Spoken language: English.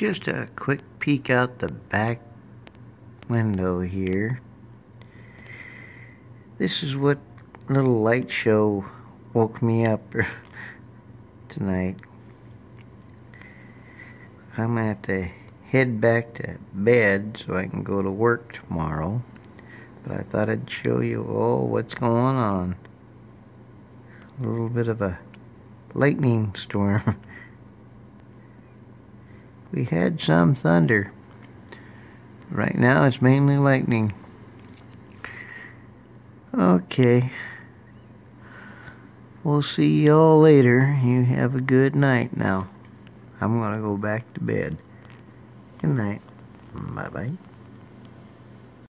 Just a quick peek out the back window here. This is what little light show woke me up tonight. I'm gonna have to head back to bed so I can go to work tomorrow. But I thought I'd show you what's going on. A little bit of a lightning storm. We had some thunder. Right now it's mainly lightning. Okay. We'll see y'all later. You have a good night now. I'm gonna go back to bed. Good night. Bye-bye.